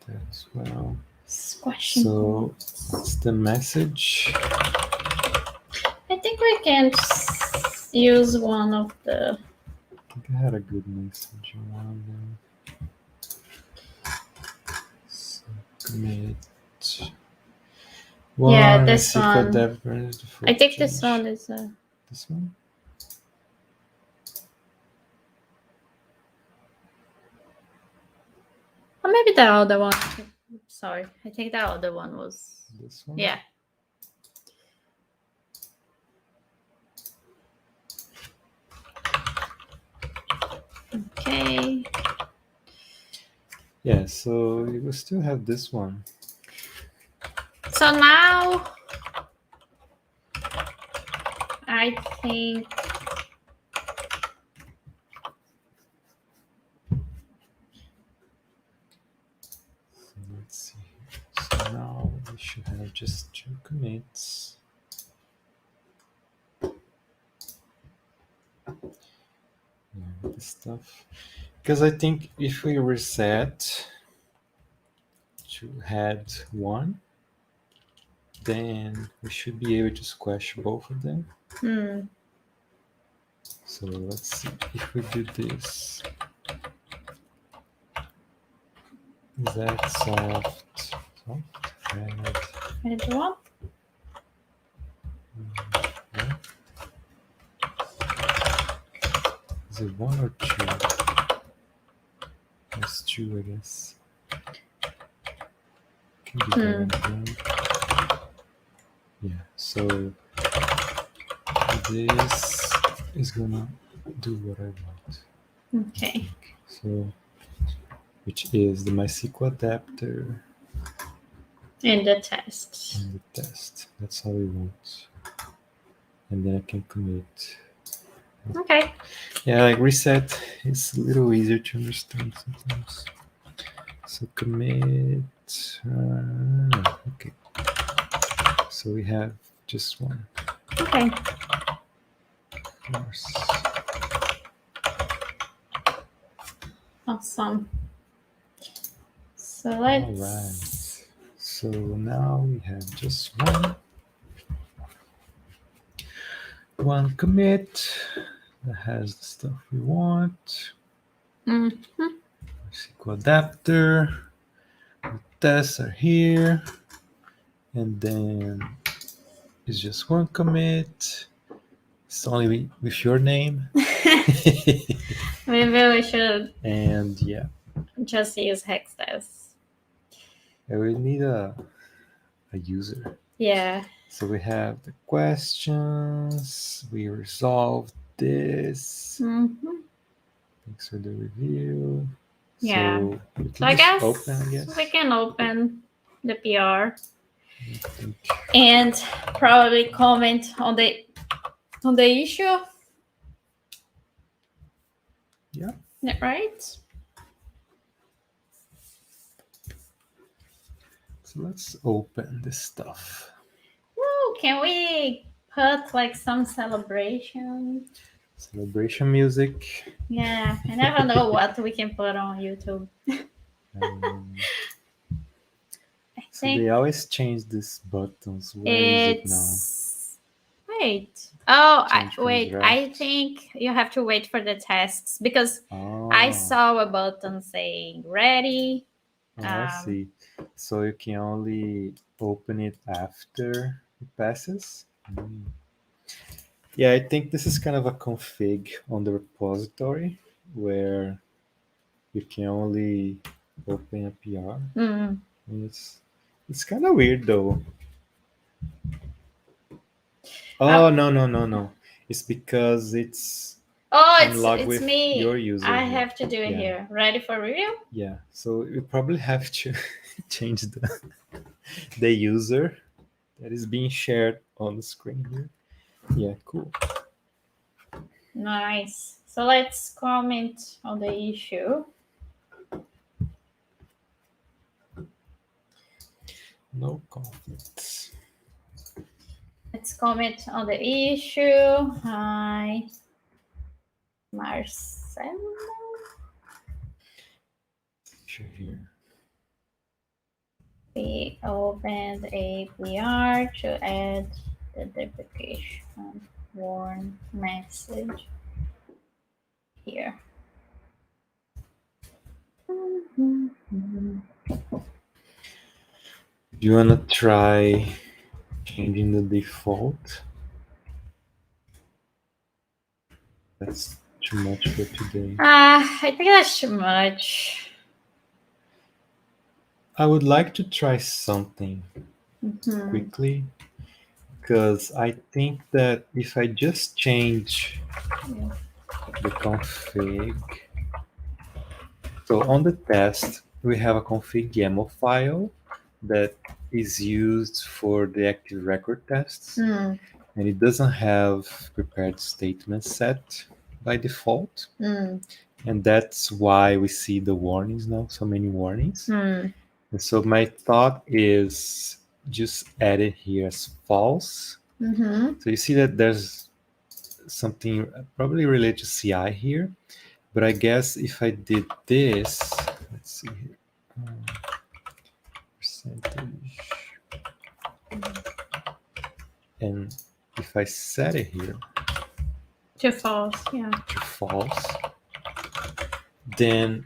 that as well. Squashing. So what's the message? I think we can use one of the. I think I had a good message around there. So commit. Yeah, this one. I think this one is this one. Or maybe the other one. Sorry, I think the other one was this one. Yeah. Okay. Yeah, so you will still have this one. So now I think let's see. So now we should have just 2 commits. Yeah, this stuff. Because I think if we reset to head 1, then we should be able to squash both of them. So let's see if we do this. That soft head one. Is it 1 or 2? It's 2, I guess. Can be done. Yeah, so this is gonna do what I want. Okay. So, which is the MySQL adapter and the test. And the test. That's all we want. And then I can commit. Okay. Yeah, like reset is a little easier to understand sometimes. So commit. Okay. So we have just one. Okay. Of course. Awesome. So let's. All right. So now we have just one commit that has the stuff we want. Mhm. MySQL adapter. The tests are here. And then it's just one commit. It's only with your name. Maybe we should And yeah, just use hextest. we need a user. Yeah. So we have the questions. We resolved this. Mhm. Thanks for the review. Yeah. So we So can I just guess open, I guess. we can open the PR I think. and probably comment on the issue. Yeah. Right? So let's open this stuff. Woo, can we put like some celebration? Celebration music. Yeah, I never know what we can put on YouTube. I So think they always change these buttons. Where is it now? it's wait. Oh, Change from wait. draft. I think you have to wait for the tests because Oh, I saw a button saying ready. I see. So you can only open it after it passes? Yeah, I think this is kind of a config on the repository where you can only open a PR. Mm. It's kind of weird though. Oh, no. It's because I'm logged It's with me. your user. I here. have to do it here. Ready for review? Yeah, so you probably have to change the user that is being shared on the screen here. Yeah, cool. Nice. So let's comment on the issue. No conflicts. Let's comment on the issue. Hi, Marcel. Sure here. We opened a PR to add the deprecation warn message here. Do you wanna try changing the default? That's too much for today. I think that's too much. I would like to try something quickly because I think that if I just change the config, so on the test we have a config YAML file that is used for the active record tests, and it doesn't have prepared statements set by default, and that's why we see the warnings now, so many warnings. And so my thought is just add it here as false. So you see that there's something probably related to CI here, but I guess if I did this, let's see here, percentage, and if I set it here to false, yeah, to false, then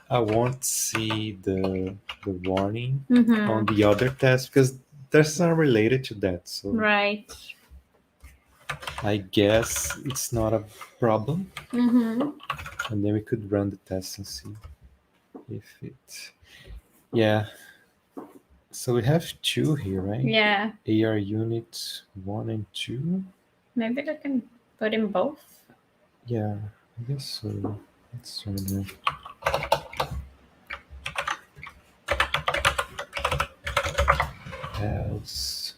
I won't see the warning on the other test because that's not related to that. So right. I guess it's not a problem. And then we could run the test and see if it. Yeah. So we have two here, right? Yeah. AR unit 1 and 2. Maybe they can put in both. Yeah, I guess so. Let's try that. Else.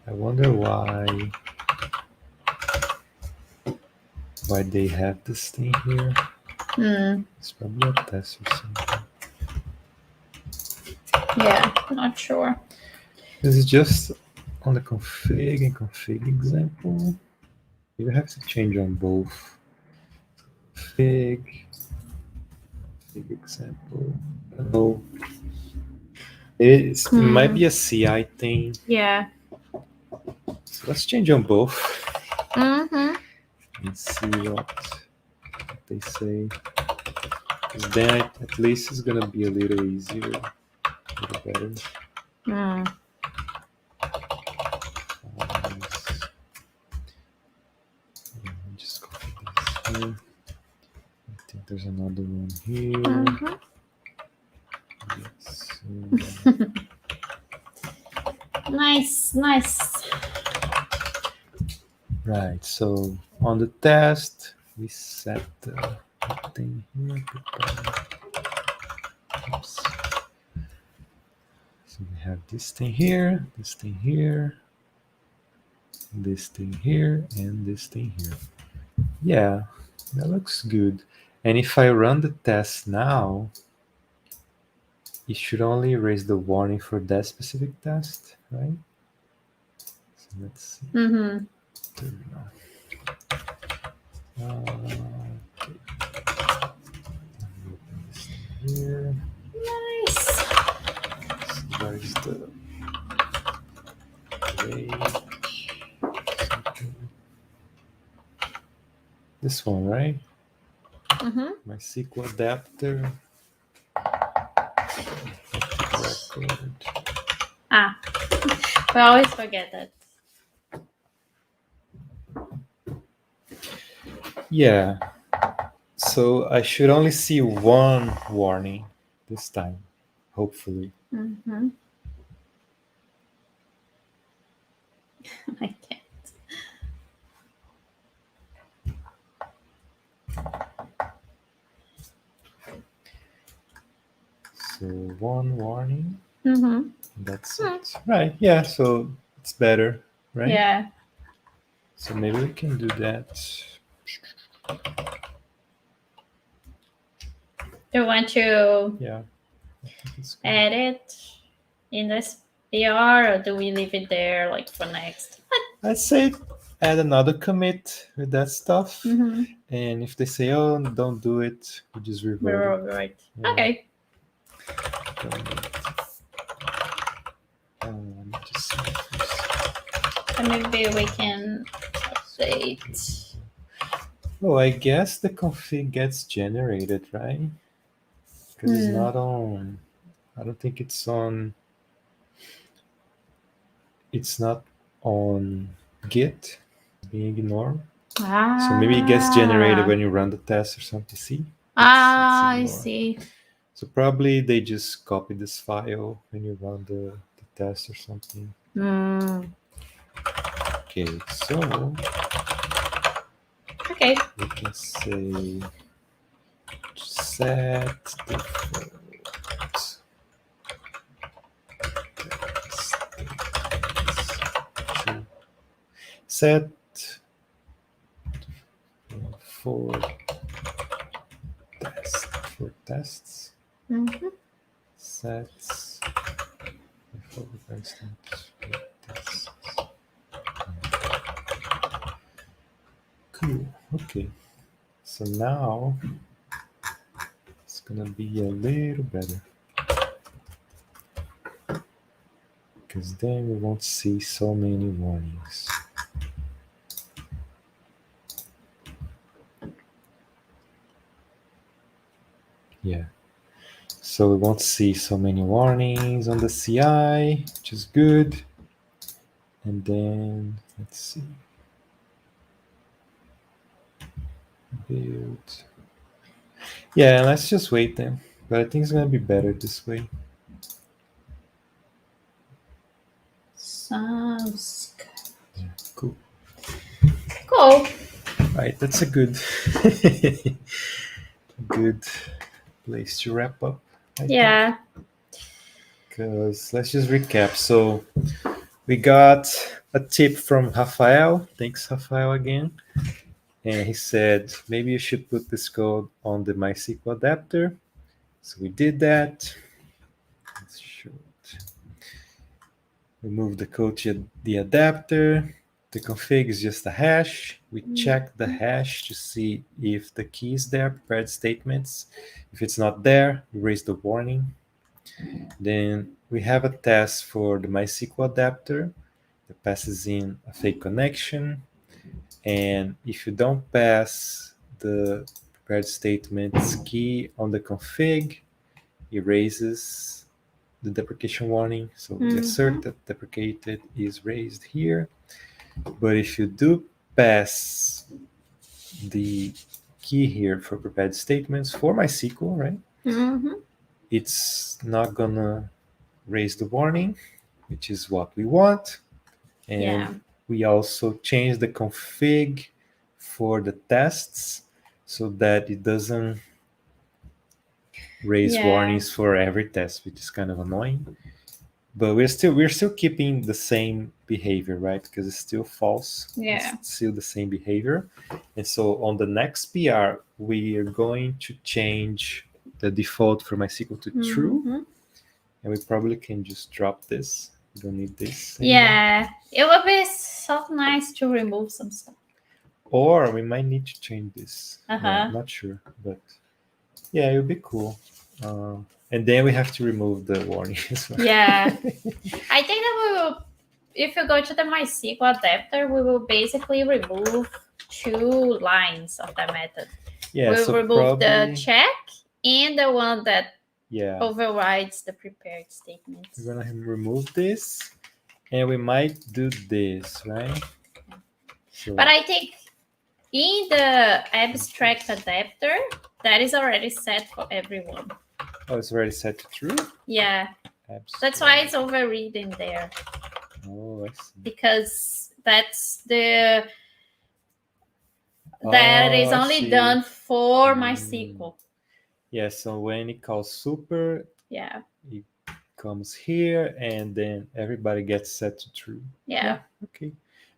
I wonder why they have this thing here. It's probably a test or something. Yeah, not sure. This is just on the config and config example. You have to change on both. Config example. Oh, it might be a CI thing. Yeah. So let's change on both Mm-hmm. and see what they say. Because then at least it's gonna be a little easier, a little better. Mm. Just copy this here. I think there's another one here. Mm-hmm. Yes. Nice. Right, so on the test, we set the thing here. Oops. So we have this thing here, this thing here, this thing here, and this thing here. Yeah, that looks good. And if I run the test now, it should only raise the warning for that specific test, right? So let's see. Mm-hmm. Terminal. Okay. Open this thing here. Nice. So where's the page? This one, right? Mm-hmm. MySQL adapter. Record. Ah, we always forget that. Yeah. So I should only see one warning this time, hopefully. Mm-hmm. I can't. So one warning. Mm-hmm. That's it. Right. Yeah. So it's better, right? Yeah. So maybe we can do that. Do you want to Yeah. I think it's good. edit in this PR, or do we leave it there like for next? I'd say add another commit with that stuff. Mm-hmm. And if they say, oh, don't do it, we just revert it. Right. Yeah. Okay. Let me just see first. So maybe we can update. Oh, I guess the config gets generated, right? Because it's not on. I don't think it's on. It's not on Git. Being ignored. So maybe it gets generated when you run the test or something. See? I ignored. see. So probably they just copy this file when you run the test or something. Okay, so Okay. we can say set default. Set for tests. Mm-hmm. Sets for tests. Cool. Okay. So now it's gonna be a little better. Because then we won't see so many warnings. Yeah. So we won't see so many warnings on the CI, which is good. And then let's see. Build. Yeah, let's just wait then. But I think it's gonna be better this way. Sounds good. Yeah, cool. Cool. Right, that's a good good place to wrap up. Yeah. Because let's just recap. So we got a tip from Rafael. Thanks, Rafael, again. And he said, maybe you should put this code on the MySQL adapter. So we did that. Let's show it. We move the code to the adapter. The config is just a hash. We check the hash to see if the key is there, prepared statements. If it's not there, we raise the warning. Then we have a test for the MySQL adapter. that passes in a fake connection. And if you don't pass the prepared statements key on the config, it raises the deprecation warning. So we assert that deprecated is raised here. But if you do pass the key here for prepared statements for MySQL, right? It's not gonna raise the warning, which is what we want. And we also change the config for the tests so that it doesn't raise warnings for every test, which is kind of annoying. But we're still keeping the same behavior, right? Because it's still false. It's still the same behavior. And so on the next PR, we are going to change the default for MySQL to true. And we probably can just drop this. We don't need this anymore. Yeah, it would be so nice to remove some stuff. Or we might need to change this. I'm not sure, but yeah, it would be cool. And then we have to remove the warning as well. Yeah, I think that we will. If you go to the MySQL adapter, we will basically remove 2 lines of that method. Yeah, we'll so remove probably, the check and the one that yeah, overrides the prepared statements. we're gonna remove this, and we might do this, right? So, but I think in the abstract adapter, that is already set for everyone. Oh, it's already set to true? Yeah. Abstract. That's why it's overridden there. Oh, I see. Because that's the... that is only done for MySQL. Yeah, so when it calls super, yeah, it comes here, and then everybody gets set to true. Yeah. Okay.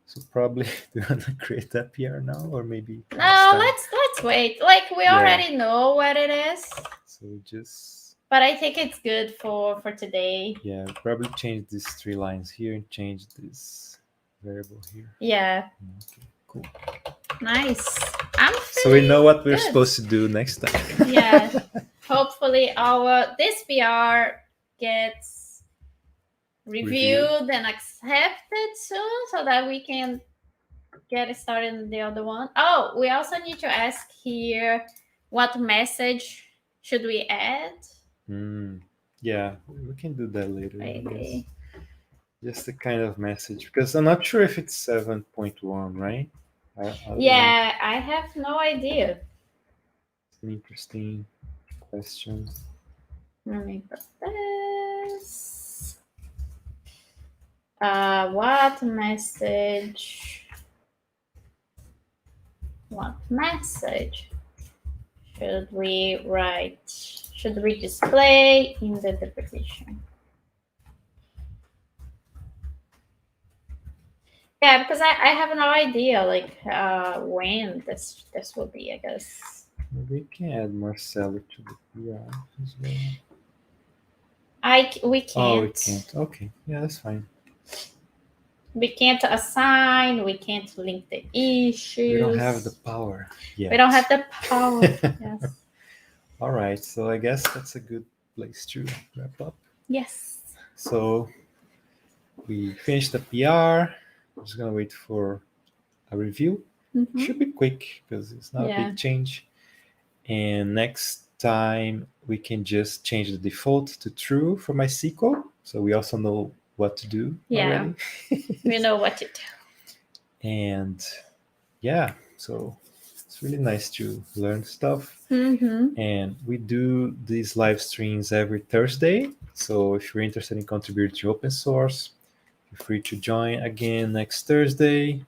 So probably do you want to create that PR now, or maybe? No, let's wait. Like we already know what it is. So just. But I think it's good for today. Yeah, probably change these 3 lines here and change this variable here. Yeah. Okay, cool. Nice. So we know what we're supposed to do next time. Yeah. Hopefully this PR gets reviewed and accepted soon so that we can get started in the other one. Oh, we also need to ask here what message should we add? Yeah, we can do that later. Maybe. Just the kind of message, because I'm not sure if it's 7.1, right? Yeah, I have no idea. It's an interesting question. Let me put this. What message should we write? Should we display in the deprecation? Yeah, because I have no idea like when this will be, I guess. We can add Marcelo to the PR as well. We can't. Oh, we can't. Okay, yeah, that's fine. We can't assign. We can't link the issues. We don't have the power yet. We don't have the power. Yes. All right, so I guess that's a good place to wrap up. Yes. So we finished the PR. I'm just gonna wait for a review. Should be quick because it's not a big change. And next time we can just change the default to true for MySQL. So we also know what to do. Yeah, we know what to do. And yeah, so it's really nice to learn stuff. And we do these live streams every Thursday. So if you're interested in contributing to open source, feel free to join again next Thursday.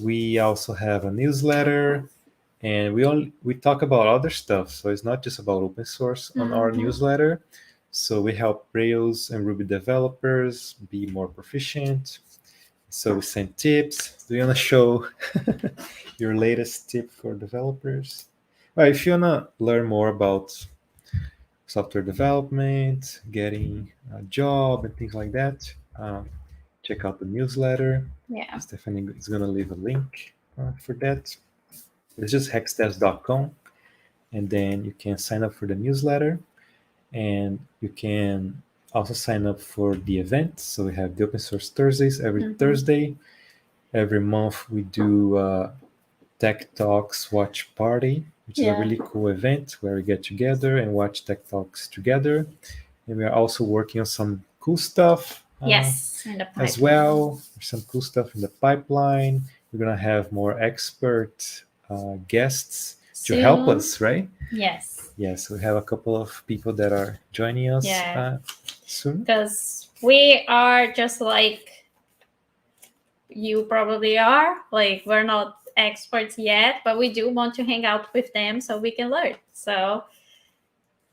We also have a newsletter, and we talk about other stuff. So it's not just about open source on our newsletter. So we help Rails and Ruby developers be more proficient. So we send tips. Do you want to show your latest tip for developers? Well, if you want to learn more about software development, getting a job, and things like that, check out the newsletter. Yeah. Stephanie is going to leave a link for that. It's just hexdev.com, and then you can sign up for the newsletter, and you can also sign up for the event. So we have the Open Source Thursdays every Mhm. Thursday. Every month we do Tech Talks Watch Party, which is a Yeah. really cool event where we get together and watch Tech Talks together. And we are also working on some cool stuff Yes, in the as pipeline. well. There's some cool stuff in the pipeline. We're going to have more expert guests to help Soon. us, right? Yes. Yes, we have a couple of people that are joining us Yeah. soon. Because we are just like you probably are. Like, we're not experts yet, but we do want to hang out with them so we can learn. So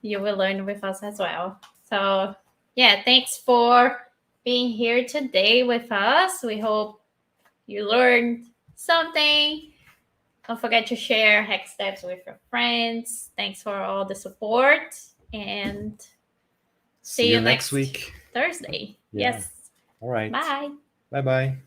you will learn with us as well. So, yeah, thanks for being here today with us. We hope you learned something. Don't forget to share Hack Steps with your friends. Thanks for all the support, and see you next week. Thursday. Yeah. Yes. All right. Bye. Bye bye.